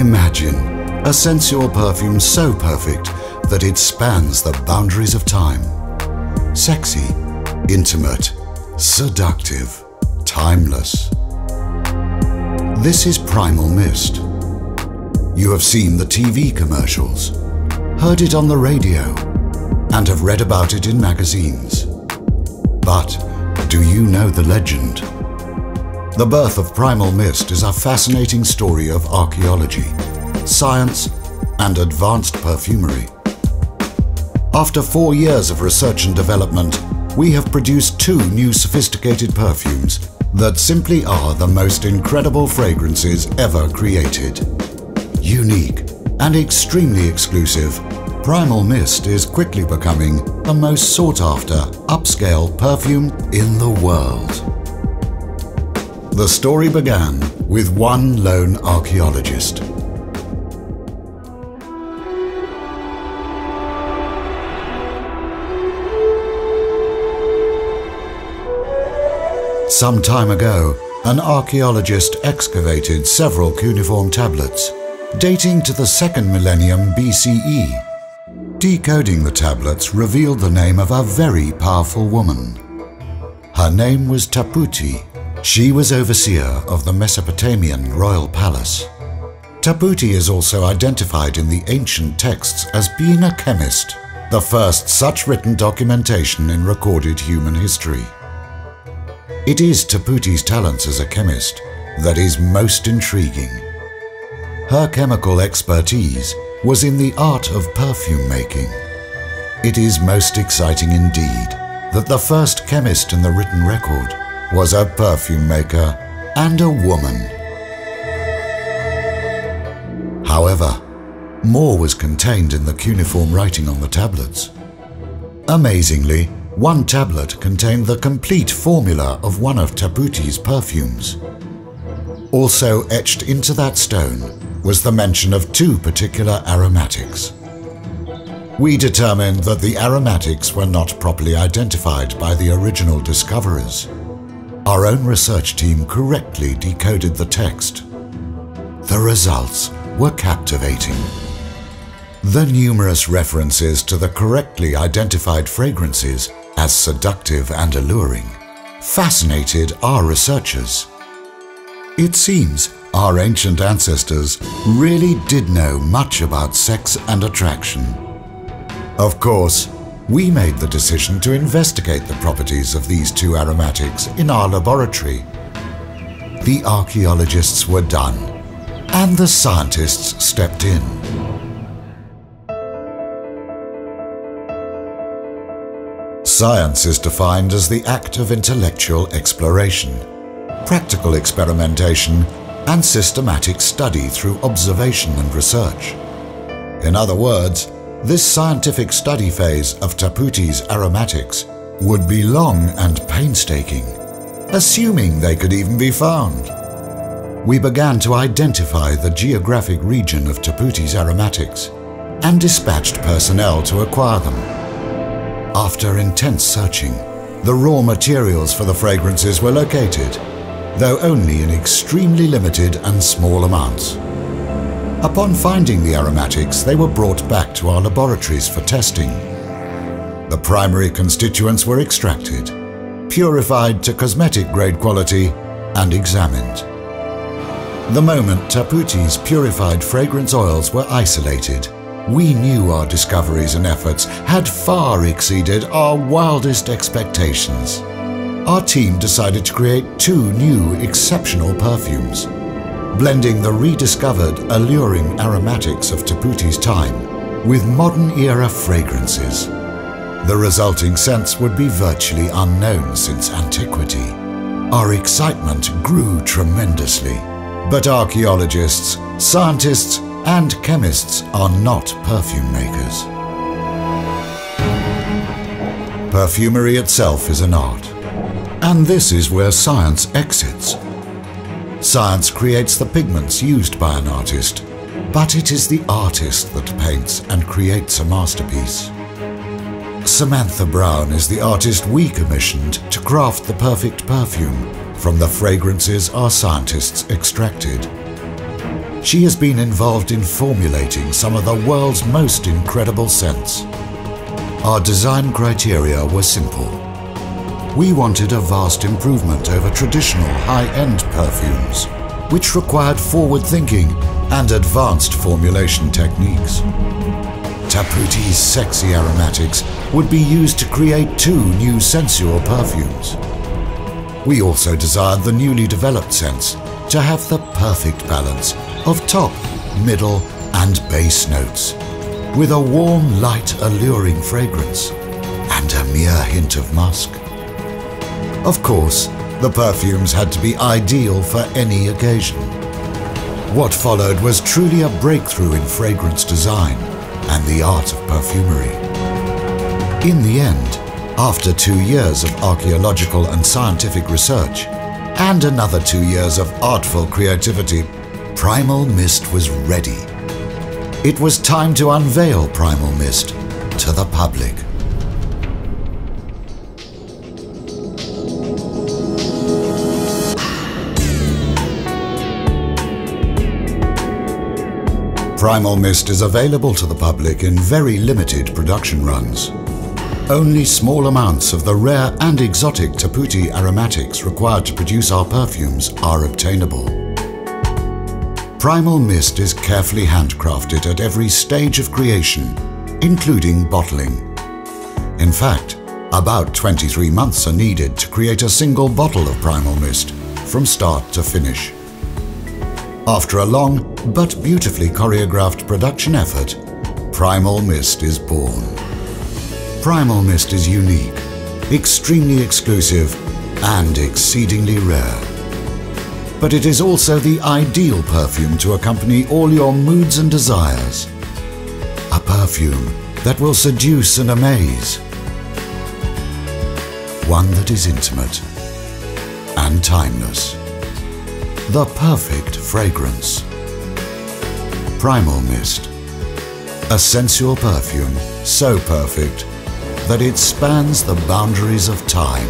Imagine a sensual perfume so perfect that it spans the boundaries of time. Sexy, intimate, seductive, timeless. This is Primal Mist. You have seen the TV commercials, heard it on the radio, and have read about it in magazines. But do you know the legend? The birth of Primal Mist is a fascinating story of archaeology, science, and advanced perfumery. After 4 years of research and development, we have produced 2 new sophisticated perfumes that simply are the most incredible fragrances ever created. Unique and extremely exclusive, Primal Mist is quickly becoming the most sought-after upscale perfume in the world. The story began with one lone archaeologist. Some time ago, an archaeologist excavated several cuneiform tablets dating to the 2nd millennium BCE. Decoding the tablets revealed the name of a very powerful woman. Her name was Taputi. She was overseer of the Mesopotamian royal palace. Taputi is also identified in the ancient texts as being a chemist, the first such written documentation in recorded human history. It is Taputi's talents as a chemist that is most intriguing. Her chemical expertise was in the art of perfume making. It is most exciting indeed that the first chemist in the written record was a perfume maker and a woman. However, more was contained in the cuneiform writing on the tablets. Amazingly, one tablet contained the complete formula of one of Taputi's perfumes. Also etched into that stone was the mention of 2 particular aromatics. We determined that the aromatics were not properly identified by the original discoverers. Our own research team correctly decoded the text. The results were captivating. The numerous references to the correctly identified fragrances as seductive and alluring fascinated our researchers. It seems our ancient ancestors really did know much about sex and attraction. Of course, we made the decision to investigate the properties of these 2 aromatics in our laboratory. The archaeologists were done, and the scientists stepped in. Science is defined as the act of intellectual exploration, practical experimentation, and systematic study through observation and research. In other words, this scientific study phase of Taputi's aromatics would be long and painstaking, assuming they could even be found. We began to identify the geographic region of Taputi's aromatics and dispatched personnel to acquire them. After intense searching, the raw materials for the fragrances were located, though only in extremely limited and small amounts. Upon finding the aromatics, they were brought back to our laboratories for testing. The primary constituents were extracted, purified to cosmetic-grade quality, and examined. The moment Taputi's purified fragrance oils were isolated, we knew our discoveries and efforts had far exceeded our wildest expectations. Our team decided to create 2 new exceptional perfumes, blending the rediscovered alluring aromatics of Taputi's time with modern-era fragrances. The resulting scents would be virtually unknown since antiquity. Our excitement grew tremendously, but archaeologists, scientists, and chemists are not perfume makers. Perfumery itself is an art, and this is where science exits. Science creates the pigments used by an artist, but it is the artist that paints and creates a masterpiece. Samantha Brown is the artist we commissioned to craft the perfect perfume from the fragrances our scientists extracted. she has been involved in formulating some of the world's most incredible scents. Our design criteria were simple. We wanted a vast improvement over traditional high-end perfumes, which required forward-thinking and advanced formulation techniques. Taputi's sexy aromatics would be used to create 2 new sensual perfumes. We also desired the newly developed scents to have the perfect balance of top, middle, and base notes, with a warm, light, alluring fragrance and a mere hint of musk. Of course, the perfumes had to be ideal for any occasion. What followed was truly a breakthrough in fragrance design and the art of perfumery. In the end, after 2 years of archaeological and scientific research, and another 2 years of artful creativity, Primal Mist was ready. It was time to unveil Primal Mist to the public. Primal Mist is available to the public in very limited production runs. Only small amounts of the rare and exotic Taputi aromatics required to produce our perfumes are obtainable. Primal Mist is carefully handcrafted at every stage of creation, including bottling. In fact, about 23 months are needed to create a single bottle of Primal Mist, from start to finish. After a long but beautifully choreographed production effort, Primal Mist is born. Primal Mist is unique, extremely exclusive, and exceedingly rare. But it is also the ideal perfume to accompany all your moods and desires. A perfume that will seduce and amaze. One that is intimate and timeless. The perfect fragrance. Primal Mist. A sensual perfume so perfect that it spans the boundaries of time.